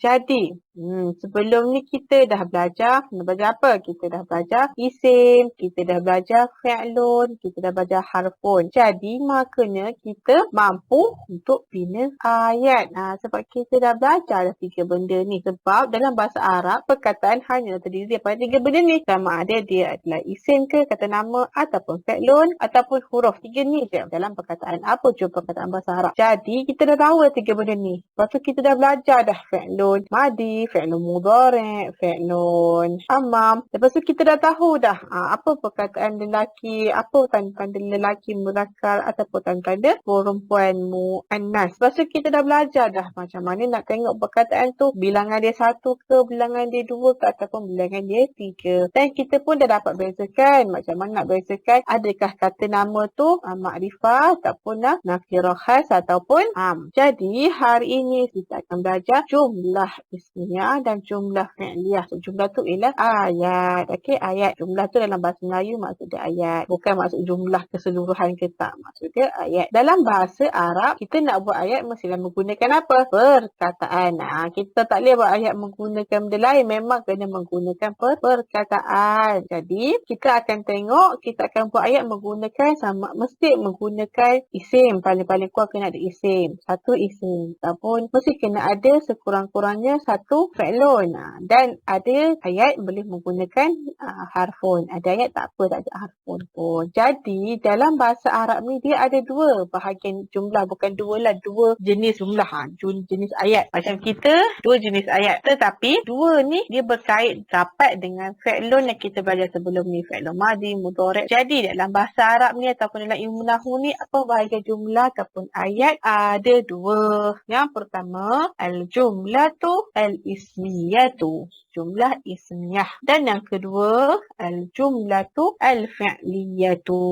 Jadi, sebelum ni kita dah belajar apa? Kita dah belajar isim, kita dah belajar fi'lun, kita dah belajar harfun. Jadi, makanya kita mampu untuk bina ayat. Sebab kita dah belajar dah 3 benda ni. Sebab dalam bahasa Arab, perkataan hanya terdiri daripada 3 benda ni. Sama ada dia adalah isim ke, kata nama, ataupun fi'lun, ataupun huruf. 3 ni je dalam perkataan. Apa je perkataan bahasa Arab? Jadi, kita dah tahu dah 3 benda ni. Lepas tu kita dah belajar dah fi'lun madi, fi'lun mudhari', fi'lun amam. Lepas tu kita dah tahu dah apa perkataan lelaki, apa tanda-tanda lelaki muzakkar ataupun tanda-tanda perempuan muannas. Lepas tu kita dah belajar dah macam mana nak tengok perkataan tu, bilangan dia 1 ke, bilangan dia 2 ke, ataupun bilangan dia 3. Dan kita pun dah dapat bezakan macam mana nak bezakan adakah kata nama tu makrifah ataupun nakirah khas ataupun am. Jadi hari ini kita akan belajar jumlah ismiyah dan jumlah fi'liyah. So, jumlah tu ialah ayat. Okey, ayat. Jumlah tu dalam bahasa Melayu maksud dia ayat. Bukan maksud jumlah keseluruhan ke tak. Maksud dia ayat. Dalam bahasa Arab, kita nak buat ayat mestilah menggunakan apa? Perkataan. Kita tak boleh buat ayat menggunakan benda lain. Memang kena menggunakan perkataan. Jadi, kita akan tengok, kita akan buat ayat menggunakan mesti menggunakan isim. Paling-paling kuat kena ada isim. 1 isim. Ataupun mesti kena ada sekurang-kurangnya 1 fi'lun. Dan ada ayat boleh menggunakan harfun. Ada ayat tak apa, tak ada harfun pun. Jadi dalam bahasa Arab ni dia ada 2 bahagian jumlah. Bukan 2 lah, 2 jenis jumlah. Jenis ayat. Macam kita 2 jenis ayat. Tetapi 2 ni dia berkait rapat dengan fi'lun yang kita belajar sebelum ni. Fi'lun madi, mudhari'. Jadi dalam bahasa Arab ni ataupun dalam ilmu nahwu ni, apa bahagian jumlah ataupun ayat? Ada 2. Yang pertama, al-jumlatu al-ismiyatu. Jumlah ismiyah. Dan yang kedua, al-jumlatu al-fi'liyatu.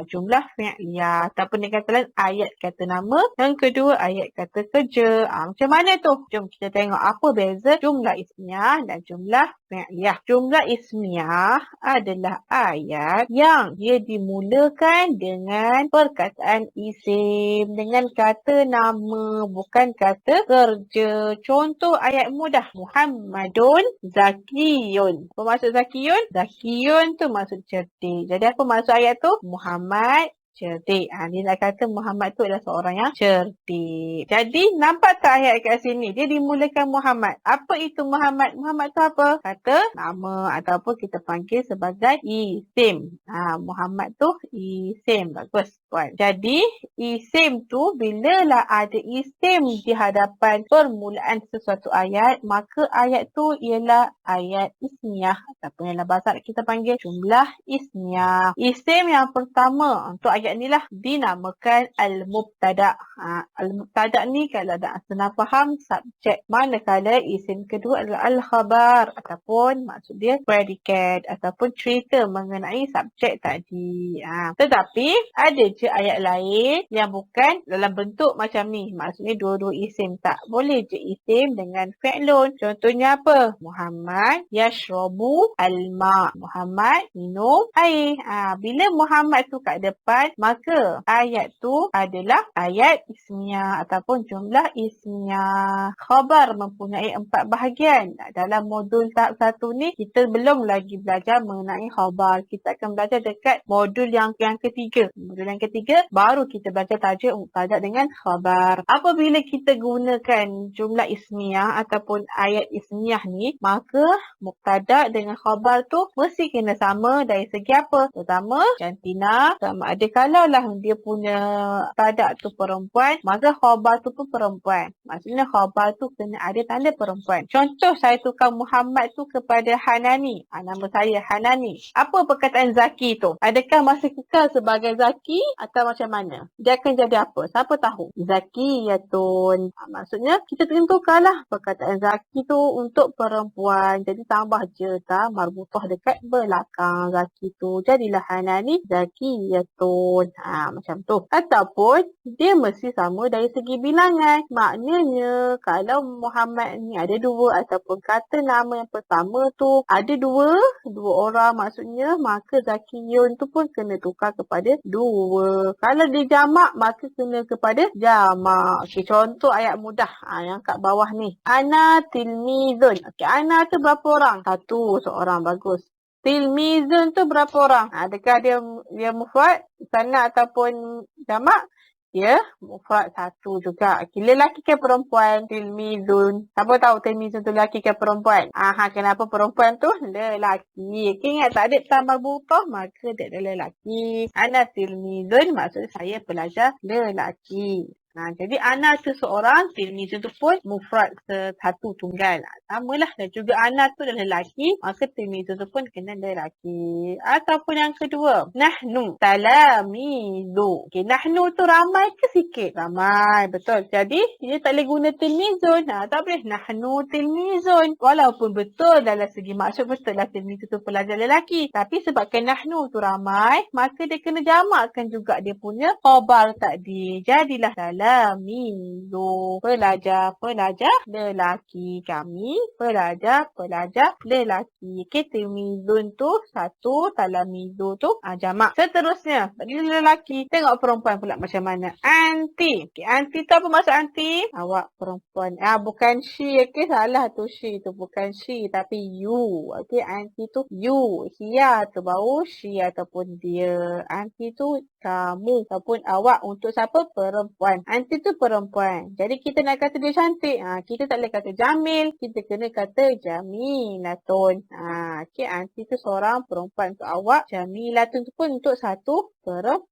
Jumlah fi'liyah. Ataupun dia kata lain, ayat kata nama. Yang kedua, ayat kata kerja. Macam mana tu? Jom kita tengok apa beza jumlah ismiyah dan jumlah fi'liyah. Jumlah ismiyah adalah ayat yang dia dimulakan dengan perkataan isim. Dengan kata nama, bukan kata kerja. Contoh ayat mudah. Muhammadun Zakiyun. Apa maksud Zakiyun? Zakiyun tu maksud cerdik. Jadi apa maksud ayat tu? Muhammad cerdik. Dia nak kata Muhammad tu adalah seorang yang cerdik. Jadi nampak tak ayat kat sini? Dia dimulakan Muhammad. Apa itu Muhammad? Muhammad tu apa? Kata nama ataupun kita panggil sebagai isim. Muhammad tu isim. Bagus puan. Jadi isim tu bila lah ada isim di hadapan permulaan sesuatu ayat, maka ayat tu ialah ayat ismiyah ataupun dalam bahasa Arab kita panggil jumlah ismiyah. Isim yang pertama untuk ayat ni lah dinamakan al-mubtada'. Al-mubtada' ni kalau ada senang faham subjek. Manakala isim kedua adalah al-khabar ataupun maksud dia predikat ataupun cerita mengenai subjek tadi. Tetapi ada je ayat lain yang bukan dalam bentuk macam ni. Maksudnya dua-dua isim. Tak boleh je isim dengan fi'lun. Contohnya apa? Muhammad yashrabu al-ma'. Muhammad minum air. Bila Muhammad tu kat depan, maka ayat tu adalah ayat ismiyah ataupun jumlah ismiyah. Khabar mempunyai 4 bahagian. Dalam modul tahap 1 ni kita belum lagi belajar mengenai khabar. Kita akan belajar dekat modul yang ketiga. Modul yang ketiga baru kita belajar tajuk mubtada' dengan khabar. Apabila kita gunakan jumlah ismiyah ataupun ayat ismiyah ni, maka mubtada' dengan khabar tu mesti kena sama dari segi apa? Pertama, jantina. Sama ada kalau lah dia punya mubtada' tu perempuan, maka khabar tu pun perempuan. Maksudnya khabar tu kena ada tanda perempuan. Contoh saya tukar Muhammad tu kepada Hanani. Nama saya Hanani. Apa perkataan Zaki tu? Adakah masih kekal sebagai Zaki atau macam mana? Dia akan jadi apa? Siapa tahu? Zakiyatun. Maksudnya kita tentukanlah perkataan Zaki tu untuk perempuan. Jadi tambah je marbutah dekat belakang Zaki tu. Jadilah Hanani Zakiyatun. Macam tu. Ataupun dia mesti sama dari segi bilangan. Maknanya kalau Muhammad ni ada 2 ataupun kata nama yang pertama tu ada 2 orang maksudnya, maka Zakiyun tu pun kena tukar kepada 2. dua. Kalau dia jamak, maka kena kepada jamak. Okey, contoh ayat mudah yang kat bawah ni. Ana tilmizun. Okey, ana tu berapa orang? Satu seorang, bagus. Tilmizun tu berapa orang? Adakah dia mufrad, musanna ataupun jamak? Dia mufrad satu juga. Okay, lelaki ke perempuan? Tilmizun. Siapa tahu tilmizun tu lelaki ke perempuan? Kenapa perempuan tu lelaki? Okay, ingat tak ada tambah butah, maka dia adalah lelaki. Ana tilmizun maksudnya saya pelajar lelaki. Jadi ana tu seorang, tilmizun tu pun mufrad satu tunggal. Samalah, dan juga ana tu adalah lelaki, maka tilmizun tu pun kena lelaki. Ataupun yang kedua, nahnu talamizu. Okay, nahnu tu ramai ke sikit? Ramai, betul. Jadi dia tak boleh guna tilmizun. Tak boleh nahnu tilmizun. Walaupun betul dalam segi maksud, betul lah tilmizun tu pelajar lelaki. Tapi sebabkan nahnu tu ramai, maka dia kena jamakkan juga dia punya khabar tadi. Jadilah talamizu. Pelajar lelaki kami. Pelajar lelaki. Okay, tilmizun tu satu, talamizu tu jamak. Seterusnya, tadi lelaki. Tengok perempuan pula macam mana. Anti. Okay, anti tu apa maksud anti? Awak perempuan. Bukan she. Okay, salah tu she tu. Bukan she tapi you. Okay, anti tu you. Hiya tu baru she ataupun dia. Anti tu kamu ataupun awak. Untuk siapa? Perempuan. Anti tu perempuan. Jadi kita nak kata dia cantik. Kita tak boleh kata jamil. Kita kena kata jamilatun. Okay, anti tu seorang perempuan. Untuk awak, jamilatun tu pun untuk satu perempuan.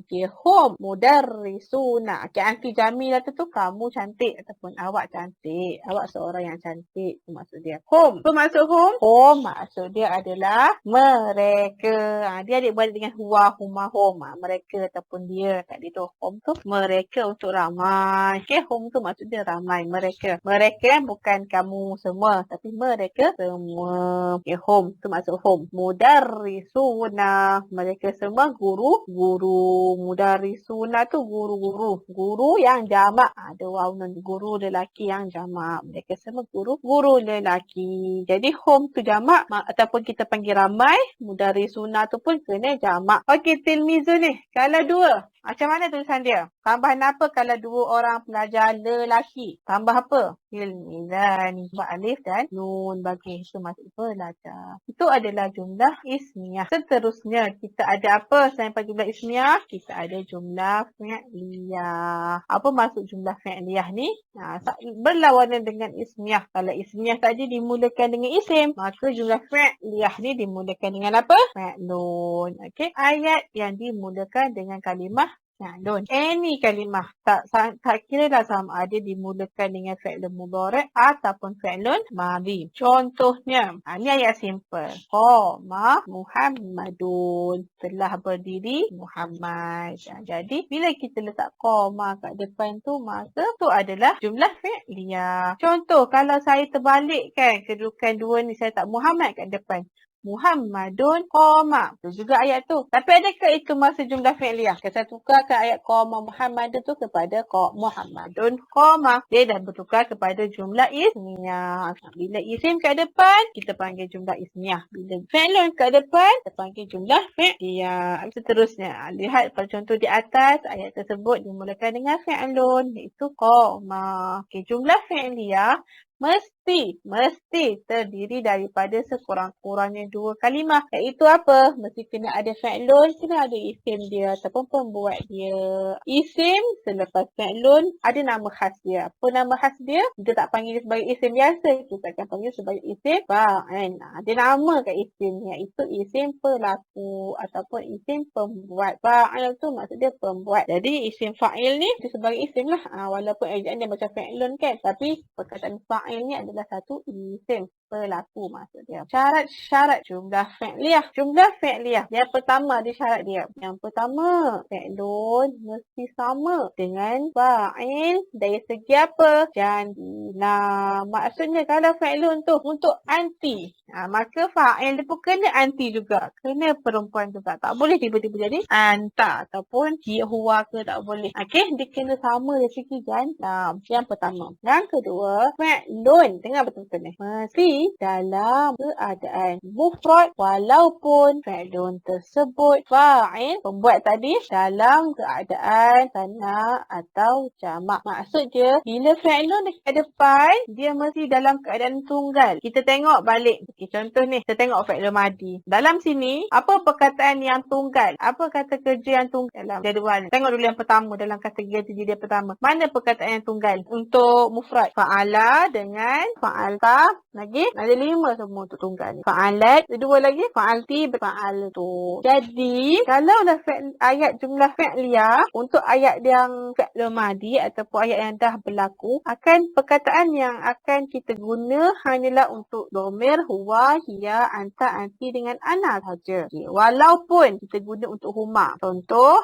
Okay, hum mudarrisuna. Okay, anti jamilatun tu kamu cantik ataupun awak cantik. Awak seorang yang cantik. Itu maksud dia. Hum. Apa maksud hum? Hum maksud dia adalah mereka. Dia adik-beradik dengan huwa, huma, hum. Mereka ataupun dia. Tadi tu hum tu mereka untuk ramai. Okay, hum tu maksud dia ramai. Mereka. Mereka bukan kamu semua. Tapi mereka semua. Okay, hum tu maksud hum. Mudarrisuna. Mereka semua guru. Mudarrisuna tu guru-guru. Guru yang jamak. Ada waw nun. Guru lelaki yang jamak. Mereka semua guru lelaki. Jadi hum tu jamak ataupun kita panggil ramai. Mudarrisuna tu pun kena jamak. Okey, tilmizun ni. Kalau dua, macam mana tulisan dia? Tambahan apa kalau dua orang pelajar lelaki? Tambah apa? Tilmizani. Buat alif dan nun bagi itu maksud pelajar. Itu adalah jumlah ismiyah. Seterusnya, kita ada apa selain jumlah ismiyah? Kita ada jumlah fi'liyah. Apa maksud jumlah fi'liyah ni? Berlawanan dengan ismiyah. Kalau ismiyah tadi dimulakan dengan isim, maka jumlah fi'liyah ni dimulakan dengan apa? Fi'lun. Okey, ayat yang dimulakan dengan kalimah fi'lun. Any kalimah tak kira dah sama ada dimulakan dengan fi'lun mudhari' ataupun fi'lun madhi. Contohnya, ni ayat simple. Qama Muhammadun. Telah berdiri Muhammad. Jadi, bila kita letak qama kat depan tu, maka tu adalah jumlah fi'liyah. Contoh, kalau saya terbalikkan kedudukan dua ni, saya tak Muhammad kat depan. Muhammadun qama. Itu juga ayat tu. Tapi adakah itu masuk jumlah fi'liyah? Kita tukarkan ayat qama Muhammadun tu kepada Muhammadun qama. Dia dah bertukar kepada jumlah ismiyah. Bila isim kat depan, kita panggil jumlah ismiyah. Bila fi'lun kat depan, kita panggil jumlah fi'liyah. Seterusnya, lihat pada contoh di atas, ayat tersebut dimulakan dengan fi'lun, iaitu qama. Okay, jumlah fi'liyah mesti terdiri daripada sekurang-kurangnya dua kalimah. Iaitu apa? Mesti kena ada fi'lun, kena ada isim dia ataupun pembuat dia. Isim selepas fi'lun ada nama khas dia. Apa nama khas dia? Kita tak panggil dia sebagai isim biasa. Kita akan panggil sebagai isim fa'il. Ada nama kat isim ni, iaitu isim pelaku ataupun isim pembuat. Fa'il tu maksud dia pembuat. Jadi isim fa'il ni dia sebagai isim lah. Walaupun ejaan dia macam fi'lun kan. Tapi perkataan fa'il ini adalah satu isim pelaku maksud dia. Syarat jumlah fi'liyah. Jumlah fi'liyah. Yang pertama ada syarat dia. Yang pertama, fi'lun mesti sama dengan fa'il dari segi apa? Jandina. Maksudnya kalau fi'lun tu untuk anti, maka fa'il dia pun kena anti juga. Kena perempuan juga. Tak boleh tiba-tiba jadi anta ataupun dia huwa ke, tak boleh. Okey, dia kena sama dari segi jandina. Yang pertama. Yang kedua, fi'lun. Dengar betul-betul ni. Mesti tadi dalam keadaan mufrad walaupun fi'lun tersebut fa'il pembuat tadi dalam keadaan thanas atau jamak. Maksud dia bila fi'lun dekat depan dia mesti dalam keadaan tunggal. Kita tengok balik. Okay, contoh ni kita tengok fi'lun madi. Dalam sini apa perkataan yang tunggal? Apa kata kerja yang tunggal dalam jadual ni? Tengok dulu yang pertama dalam kategori dia pertama. Mana perkataan yang tunggal? Untuk mufrad fa'ala dengan fa'alta lagi ada 5 semua untuk tunggal ni. Fa'alat, kedua lagi fa'alti, fa'altu. Jadi kalau dah ayat jumlah fi'liyah untuk ayat yang fi'lun madi ataupun ayat yang dah berlaku, akan perkataan yang akan kita guna hanyalah untuk domir, huwa, hiya, anta, anti dengan ana saja. Okay. Walaupun kita guna untuk huma. Contoh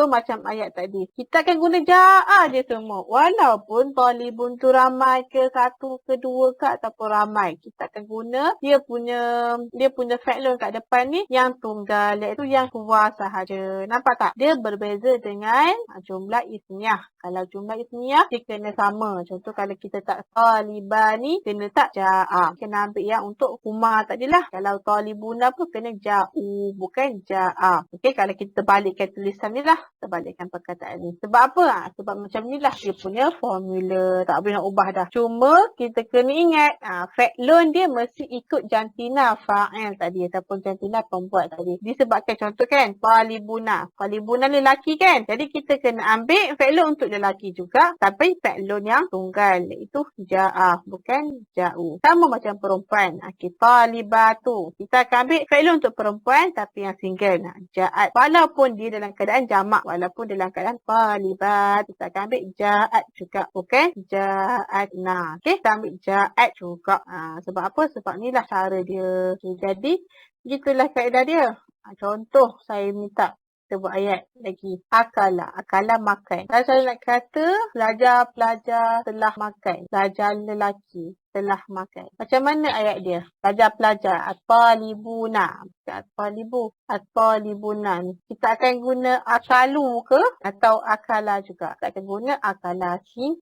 macam ayat tadi. Kita akan guna ja'a je semua. Walaupun talibun tu ramai ke, satu ke, dua ke ataupun ramai. Kita akan guna dia punya fi'lun kat depan ni yang tunggal, iaitu yang huwa sahaja. Nampak tak? Dia berbeza dengan jumlah ismiyah. Kalau jumlah ismiyah dia kena sama. Contoh kalau kita tak talibani kena tak ja'a. Kena ambil yang untuk huma tadilah. Kalau talibuna pun kena ja'u bukan ja'a. Okey, kalau kita balikkan tulisan ni lah, kita balikkan perkataan ni. Sebab apa? Sebab macam ni lah dia punya formula. Tak boleh nak ubah dah. Cuma kita kena ingat fi'lun dia mesti ikut jantina fa'il tadi ataupun jantina pembuat tadi. Disebabkan contoh kan talibuna. Talibuna lelaki kan. Jadi kita kena ambil fi'lun untuk lelaki juga, tapi fi'lun yang tunggal, iaitu ja'a bukan ja'u. Sama macam perempuan. Talibatu. Kita akan ambil fi'lun untuk perempuan tapi yang single. Ja'at. Walaupun dia dalam keadaan jamak, walaupun dalam keadaan talibat, kita akan ambil ja'at juga, bukan ja'atna. Okey, kita ambil ja'at juga. Sebab apa? Sebab ni lah cara dia. Jadi gitulah kaedah dia. Contoh saya minta kita buat ayat lagi. Akala makan. Kalau saya nak kata pelajar telah makan. Pelajar lelaki telah makan. Macam mana ayat dia? Pelajar. At-talibuna. At-talibuna. Kita akan guna akalu ke atau akala juga. Kita akan guna akala ke.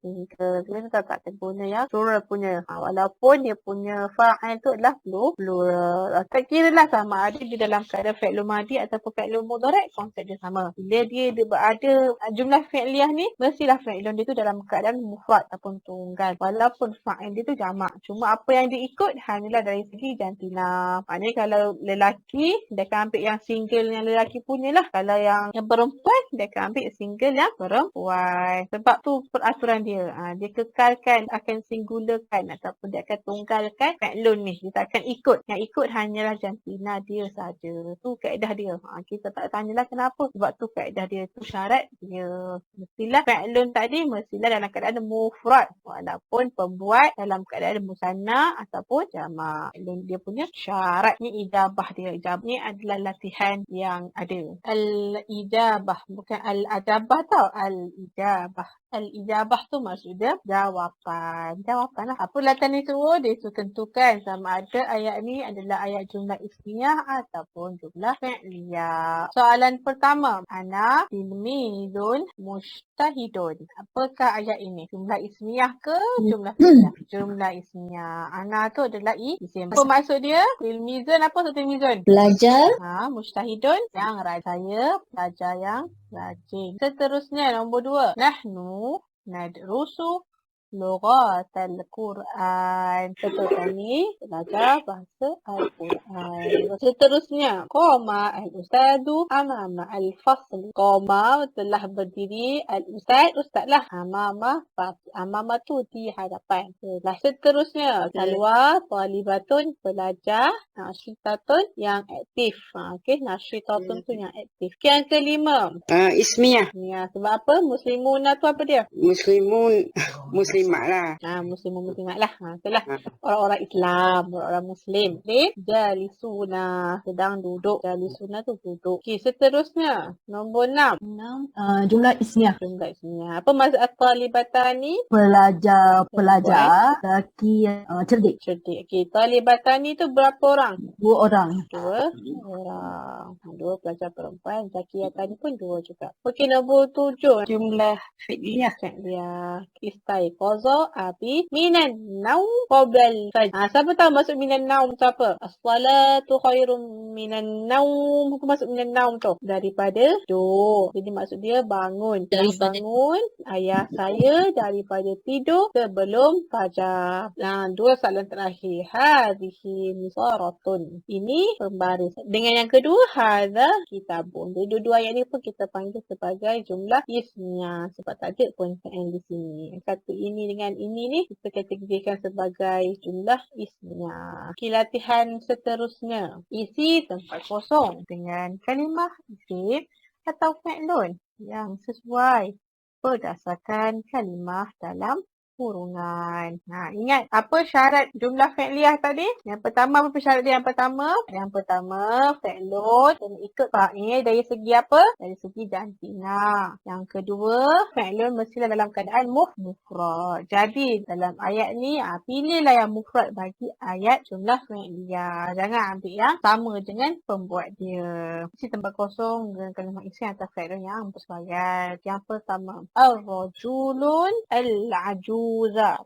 Kita tak akan guna yang plural punya. Walaupun dia punya fa'il tu adalah plural. Tak kira lah sama ada di dalam keadaan fi'lun madi ataupun fi'lun mudhari', konsep dia sama. Bila dia ada jumlah fi'liyah ni, mestilah fi'lun dia tu dalam keadaan mufrad ataupun tunggal. Walaupun fa'il dia tu jamak. Cuma apa yang dia ikut hanyalah dari segi jantina. Maknanya kalau lelaki, dia akan ambil yang single yang lelaki punya lah. Kalau yang perempuan, dia akan ambil single yang perempuan. Sebab tu peraturan dia. Dia kekalkan, akan singularkan ataupun dia akan tunggalkan fi'lun ni. Dia tak akan ikut. Yang ikut hanyalah jantina dia saja. Tu kaedah dia. Kita tak tanyalah kenapa. Sebab tu kaedah dia. Tu syarat dia. Mestilah fi'lun tadi, mestilah dalam keadaan mufrad. Walaupun pembuat dalam keadaan musanna ataupun jamak. Dia punya syarat ni ijabah dia. Ijabah ni adalah latihan yang ada. Al-ijabah. Bukan al-adabah tau. Al-ijabah. Al-ijabah tu maksudnya jawapan. Jawapan lah. Apa latihan ni semua? Dia tentukan sama ada ayat ni adalah ayat jumlah ismiyah ataupun jumlah fi'liyah. Soalan pertama. Ana tilmizun mujtahidun. Apakah ayat ini? Jumlah ismiyah ke jumlah fi'liyah? Jumlah ismiyah. Ana tu adalah isim. Apa maksud dia? Tilmizun apa tu tilmizun? Pelajar. Mujtahidun yang rajin. Pelajar yang rajin. Seterusnya nombor 2. Nahnu nadrusu lughatal Quran. Betul ni belajar bahasa Al-Quran. Seterusnya, qama al-ustadu amama al-fasl. Qama telah berdiri ustaz lah amama tu di hadapan. Seterusnya, salwa talibatun pelajar, nasyitatun yang aktif. Okey, nasyitatun tu yang aktif. Yang kelima, Ismiyah. ya, sebab apa? Muslimuna tu apa dia? Muslimat lah. Muslimat lah. Itulah. Orang-orang Islam, orang Muslim. Okay. Jalisuna, sedang duduk. Jalisuna tu duduk. Okay, seterusnya. Nombor 6. Jumlah ismiyah. Jumlah ismiyah. Apa maksud talibatani? Pelajar lelaki cerdik. Okay, talibatani tu berapa orang? 2 orang. 2 orang. 2 pelajar perempuan. Zakiyatani pun 2 juga. Okey, nombor 7. Jumlah fi'liyah. Dia istaiqadha. Ayqaza abi minan naum qabla al-fajr. Siapa tahu maksud minan naum tu apa? As-salatu khairum minan naum. Apa maksud minan naum tu? Daripada tidur. Jadi maksud dia bangun. Bangun ayah saya daripada tidur sebelum fajar. Dua soalan terakhir. Hadhihi misaratun. Ini pembaris. Dengan yang kedua, hadha kitabun. Jadi dua-dua ayat ni pun kita panggil sebagai jumlah ismiyah. Sebab tak ada pun fi'il di sini. Kata ini dengan ini ni kita kategorikan sebagai jumlah ismiyah. Okay, latihan seterusnya. Isi tempat kosong dengan kalimah isim atau fi'lun yang sesuai berdasarkan kalimah dalam kurungan. Ingat apa syarat jumlah fi'liyah tadi? Yang pertama, apa syarat dia yang pertama? Yang pertama, fi'lun kena ikut fa'il dari segi apa? Dari segi jantina. Yang kedua, fi'lun mestilah dalam keadaan mufrad. Jadi dalam ayat ni, pilihlah yang mufrad bagi ayat jumlah fi'liyah. Jangan ambil yang sama dengan pembuat dia. Isi tempat kosong dengan kalimah isim atau fi'lun yang bersebagai. Yang pertama, ar-rajulun al-ajuz.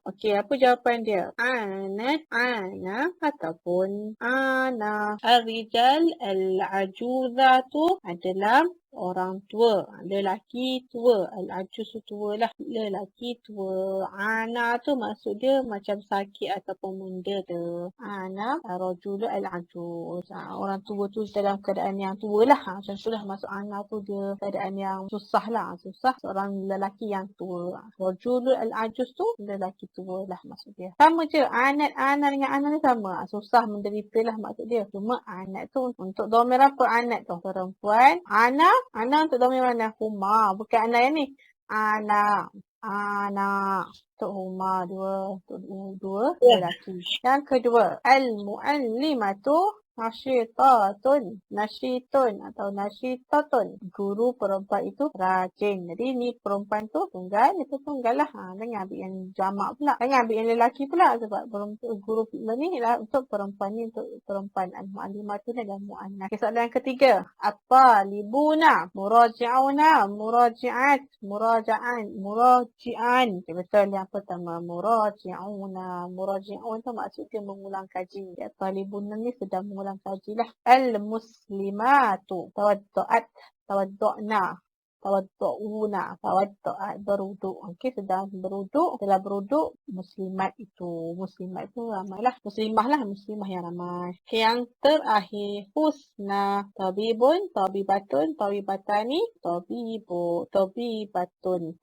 Okey, apa jawapan dia? Ana ataupun ana. Ar-rijal al-ajuzatu adalah orang tua, lelaki tua. Al-ajuz tu tua lah, lelaki tua. Ana tu maksud dia macam sakit ataupun muda tu. Ana rajul al-ajuz. Orang tua tu dalam keadaan yang tua lah. Macam tu lah maksud ana tu dia keadaan yang susah lah. Susah seorang lelaki yang tua. Rajul al-ajuz tu lelaki tua lah maksud dia. Sama je. Ana dengan ana ni sama. Susah menderita lah maksud dia. Cuma anak tu untuk domir apa anak tu? Perempuan. Ana untuk domir mana? Huma. Bukan ana yang ni. Ana. Untuk huma dua lelaki. Yang kedua. Al-mu'allimatu nasyitatun atau nasyitatun. Guru perempuan itu rajin. Jadi ni perempuan tu tunggal, itu tunggal lah. Jangan ambil yang jamak pula. Jangan ambil yang lelaki pula. Sebab guru ni lah untuk perempuan ni, untuk perempuan. Al-mu'allimatu ni adalah mu'annas. Okay, soalan yang ketiga. At-talibuna muraji'una muraji'at muraji'an. Okay, betul yang pertama. Muraji'un tu maksud dia mengulang kaji. At-talibuna ni sedang mengulang kaji lah. Al-muslimatu tawaddu'na beruduk. Okey, sedang beruduk. Setelah beruduk, muslimat itu ramai lah. Muslimah yang ramai. Okay, yang terakhir, husna tabibun tabibatun tabibatani tabibatun.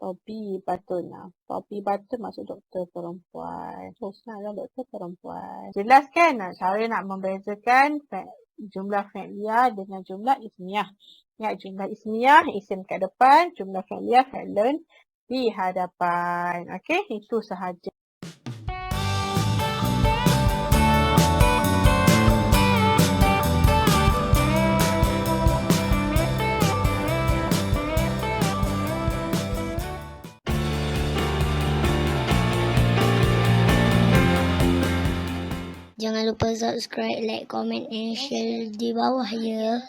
Tabibatun maksud doktor perempuan. Husna adalah doktor perempuan. Jelas kan cara nak membezakan jumlah fi'liyah dengan jumlah ismiyah. Ya, jumlah ismiyah, isim kat depan. Jumlah fi'liyah, fi'lun di hadapan. Okey, itu sahaja. Jangan lupa subscribe, like, comment, and share di bawah ya.